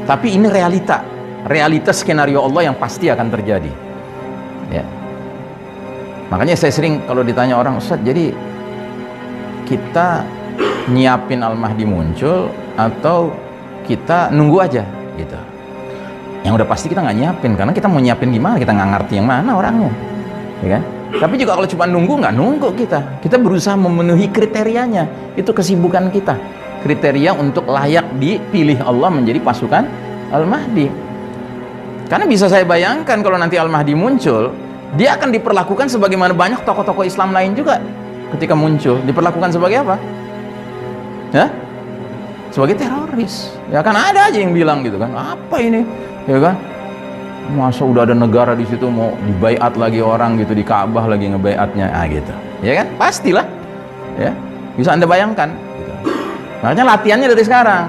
Tapi ini realita skenario Allah yang pasti akan terjadi. Ya. Makanya saya sering kalau ditanya orang, Ustaz, jadi kita nyiapin Al-Mahdi muncul atau kita nunggu aja gitu? Yang udah pasti kita nggak nyiapin, karena kita mau nyiapin gimana, kita nggak ngerti yang mana orangnya, ya kan? Tapi juga kalau cuma nunggu, nggak nunggu kita berusaha memenuhi kriterianya. Itu kesibukan kita, kriteria untuk layak dipilih Allah menjadi pasukan Al-Mahdi. Karena bisa saya bayangkan kalau nanti Al-Mahdi muncul, dia akan diperlakukan sebagaimana banyak tokoh-tokoh Islam lain juga ketika muncul. Diperlakukan sebagai apa? Ya? Sebagai teroris. Ya kan ada aja yang bilang gitu kan, apa ini? Ya kan? Masa udah ada negara di situ mau dibaiat lagi orang gitu, di Ka'bah lagi ngebaiatnya, gitu. Ya kan? Pastilah. Ya. Bisa Anda bayangkan gitu. Makanya latihannya dari sekarang.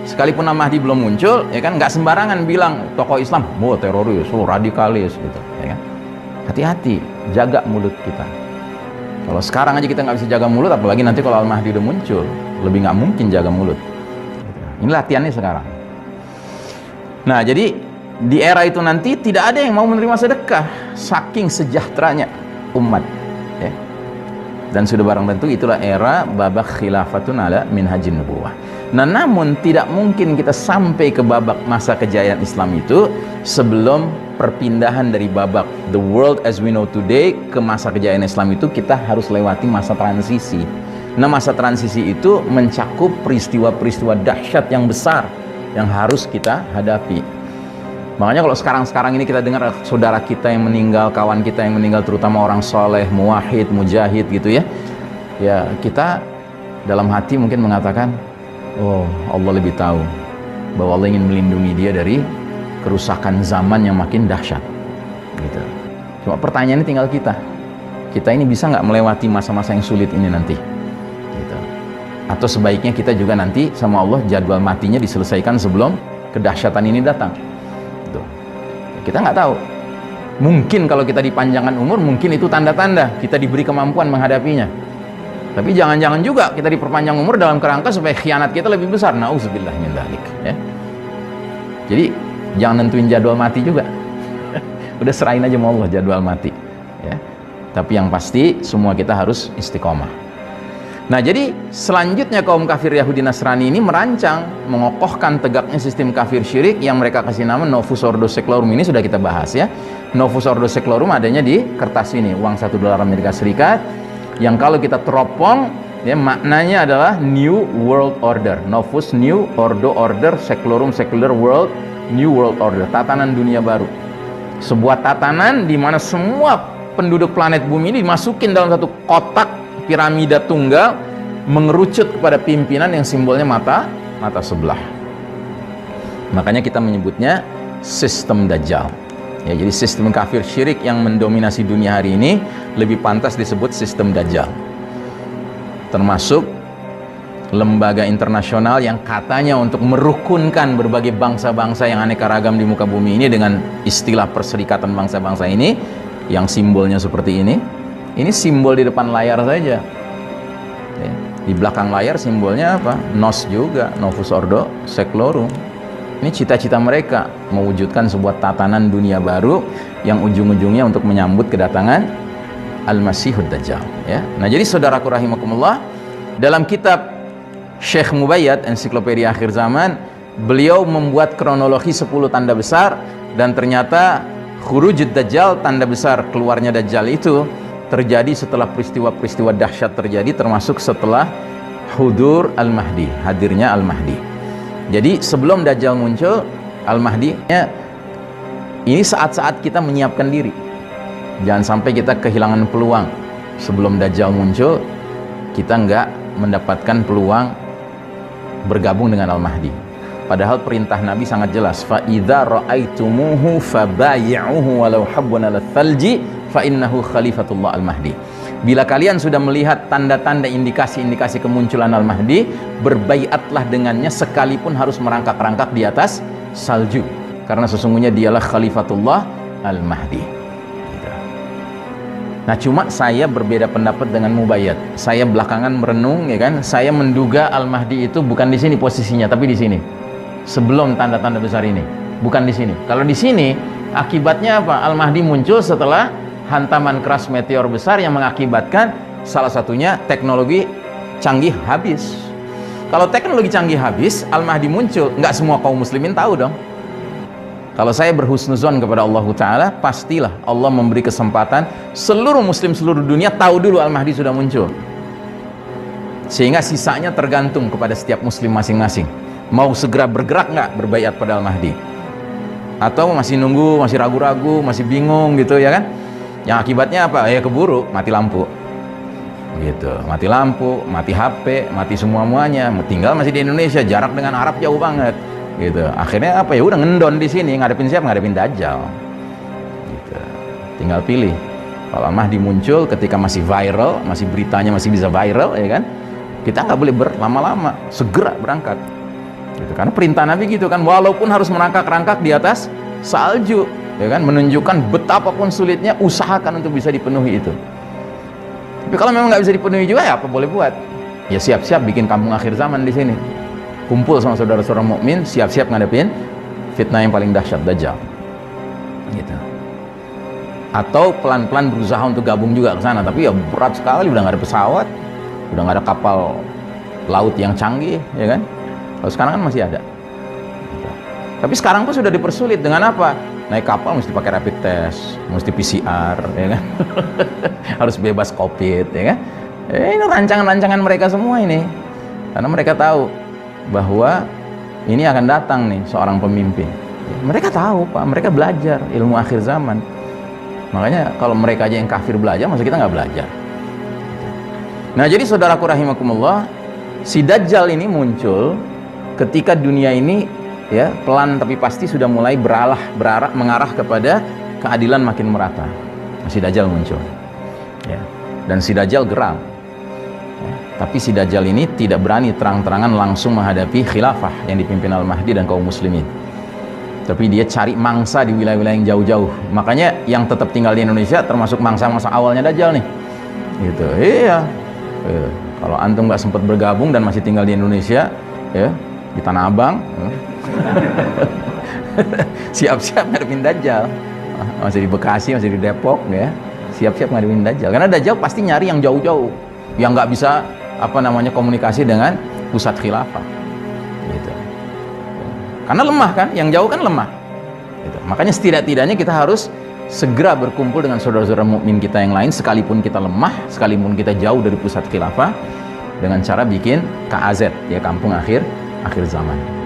Sekalipun Al-Mahdi belum muncul, ya kan, nggak sembarangan bilang tokoh Islam, teroris, radikalis gitu, ya kan? Hati-hati, jaga mulut kita. Kalau sekarang aja kita nggak bisa jaga mulut, apalagi nanti kalau Al-Mahdi udah muncul, lebih nggak mungkin jaga mulut. Ini latihannya sekarang. Nah, jadi di era itu nanti tidak ada yang mau menerima sedekah, saking sejahteranya umat. Ya. Dan sudah barang tentu itulah era babak khilafatun ala minhajin nubuwah. Nah, namun tidak mungkin kita sampai ke babak masa kejayaan Islam itu sebelum perpindahan dari babak the world as we know today ke masa kejayaan Islam itu kita harus lewati masa transisi. Nah, masa transisi itu mencakup peristiwa-peristiwa dahsyat yang besar yang harus kita hadapi. Makanya kalau sekarang ini kita dengar saudara kita yang meninggal, kawan kita yang meninggal, terutama orang soleh, muwahhid, mujahid gitu ya, ya kita dalam hati mungkin mengatakan, oh, Allah lebih tahu bahwa Allah ingin melindungi dia dari kerusakan zaman yang makin dahsyat gitu. Cuma pertanyaannya tinggal kita ini bisa nggak melewati masa-masa yang sulit ini nanti gitu. Atau sebaiknya kita juga nanti sama Allah jadwal matinya diselesaikan sebelum kedahsyatan ini datang gitu. Kita nggak tahu, mungkin kalau kita dipanjangkan umur, mungkin itu tanda-tanda kita diberi kemampuan menghadapinya. Tapi jangan-jangan juga kita diperpanjang umur dalam kerangka supaya khianat kita lebih besar. Nauzubillah min dzalik, ya. Jadi jangan nentuin jadwal mati juga. Udah serahin aja sama Allah jadwal mati, ya. Tapi yang pasti semua kita harus istiqomah. Nah, jadi selanjutnya kaum kafir Yahudi Nasrani ini merancang mengokohkan tegaknya sistem kafir syirik yang mereka kasih nama Novus Ordo Seclorum. Ini sudah kita bahas ya. Novus Ordo Seclorum adanya di kertas ini, uang $1 Amerika Serikat, yang kalau kita teropong ya maknanya adalah New World Order. Novus New Order Seclorum, Secular World, New World Order, tatanan dunia baru. Sebuah tatanan di mana semua penduduk planet bumi ini dimasukin dalam satu kotak piramida tunggal, mengerucut kepada pimpinan yang simbolnya mata sebelah. Makanya kita menyebutnya sistem Dajjal. Ya, jadi sistem kafir syirik yang mendominasi dunia hari ini lebih pantas disebut sistem Dajjal. Termasuk lembaga internasional yang katanya untuk merukunkan berbagai bangsa-bangsa yang aneka ragam di muka bumi ini dengan istilah Perserikatan Bangsa-Bangsa ini, yang simbolnya seperti ini. Ini simbol di depan layar saja. Ya, di belakang layar simbolnya apa? Nos juga, Novus Ordo Seclorum. Ini cita-cita mereka mewujudkan sebuah tatanan dunia baru yang ujung-ujungnya untuk menyambut kedatangan Al-Masihud Dajjal. Ya. Nah, jadi saudaraku rahimakumullah, dalam kitab Syekh Mubayyad, Ensiklopedia Akhir Zaman, beliau membuat kronologi 10 tanda besar, dan ternyata Khurujud Dajjal, tanda besar keluarnya Dajjal itu terjadi setelah peristiwa-peristiwa dahsyat terjadi, termasuk setelah hudur Al-Mahdi, hadirnya Al-Mahdi. Jadi sebelum Dajjal muncul, Al-Mahdi ya, ini saat-saat kita menyiapkan diri. Jangan sampai kita kehilangan peluang. Sebelum Dajjal muncul, kita nggak mendapatkan peluang bergabung dengan Al-Mahdi. Padahal perintah Nabi sangat jelas, fa idza ra'aitumuhu fabayi'uhu walau habwan 'ala thalji fa innahu khalifatullah Al-Mahdi. Bila kalian sudah melihat tanda-tanda indikasi-indikasi kemunculan Al-Mahdi, berbaiatlah dengannya sekalipun harus merangkak-rangkak di atas salju, karena sesungguhnya dialah khalifatullah Al-Mahdi. Nah, cuma saya berbeda pendapat dengan Mubayyad. Saya belakangan merenung, ya kan, saya menduga Al-Mahdi itu bukan di sini posisinya, tapi di sini. sebelum tanda-tanda besar ini, bukan di sini. Kalau di sini akibatnya apa? Al-Mahdi muncul setelah hantaman keras meteor besar yang mengakibatkan salah satunya teknologi canggih habis. Kalau teknologi canggih habis, Al-Mahdi muncul, nggak semua kaum muslimin tahu dong. Kalau saya berhusnuzon kepada Allah Ta'ala, pastilah Allah memberi kesempatan seluruh muslim seluruh dunia tahu dulu Al-Mahdi sudah muncul. Sehingga sisanya tergantung kepada setiap muslim masing-masing. Mau segera bergerak nggak berbaiat pada Al-Mahdi? Atau masih nunggu, masih ragu-ragu, masih bingung gitu ya kan? Yang akibatnya apa? Ya keburu, mati lampu. Gitu, mati lampu, mati HP, mati semua-muanya. Tinggal masih di Indonesia, jarak dengan Arab jauh banget. Gitu. Akhirnya apa ya udah ngendon di sini, ngadepin siapa? Ngadepin Dajjal. Gitu. Tinggal pilih. Kalau Mahdi muncul ketika masih viral, masih beritanya masih bisa viral, ya kan? Kita nggak boleh berlama-lama, segera berangkat. Gitu. Karena perintah Nabi gitu kan, walaupun harus merangkak-rangkak di atas salju, ya kan? Menunjukkan betapapun sulitnya, usahakan untuk bisa dipenuhi itu. Tapi kalau memang nggak bisa dipenuhi juga, ya apa boleh buat? Ya siap-siap bikin kampung akhir zaman di sini. Kumpul sama saudara-saudara mukmin, siap-siap ngadepin fitnah yang paling dahsyat, Dajjal. Gitu. Atau pelan-pelan berusaha untuk gabung juga ke sana, tapi ya berat sekali, udah nggak ada pesawat, udah nggak ada kapal laut yang canggih, ya kan? Kalau sekarang kan masih ada. Gitu. Tapi sekarang pun sudah dipersulit dengan apa? Naik kapal mesti pakai rapid test, mesti PCR, ya kan? Harus bebas COVID, ya kan? Ini rancangan-rancangan mereka semua ini, karena mereka tahu bahwa ini akan datang nih seorang pemimpin. Mereka tahu Pak, mereka belajar ilmu akhir zaman. Makanya kalau mereka aja yang kafir belajar, masa kita nggak belajar? Nah jadi saudaraku rahimakumullah, si Dajjal ini muncul ketika dunia ini ya pelan tapi pasti sudah mulai mengarah kepada keadilan makin merata. Si Dajjal muncul, ya. Dan si Dajjal geram. Tapi si Dajjal ini tidak berani terang-terangan langsung menghadapi khilafah yang dipimpin Al-Mahdi dan kaum muslimin. Tapi dia cari mangsa di wilayah-wilayah yang jauh-jauh. Makanya yang tetap tinggal di Indonesia termasuk mangsa-mangsa awalnya Dajjal nih. Gitu. Iya. Kalau antum nggak sempat bergabung dan masih tinggal di Indonesia, ya di Tanah Abang, siap-siap ngadepin Dajjal. Masih di Bekasi, masih di Depok, ya. Siap-siap ngadepin Dajjal. Karena Dajjal pasti nyari yang jauh-jauh, yang nggak bisa komunikasi dengan pusat khilafah gitu. Karena lemah kan, yang jauh kan lemah gitu. Makanya setidak-tidaknya kita harus segera berkumpul dengan saudara-saudara mukmin kita yang lain, sekalipun kita lemah, sekalipun kita jauh dari pusat khilafah, dengan cara bikin KAZ, ya kampung akhir zaman.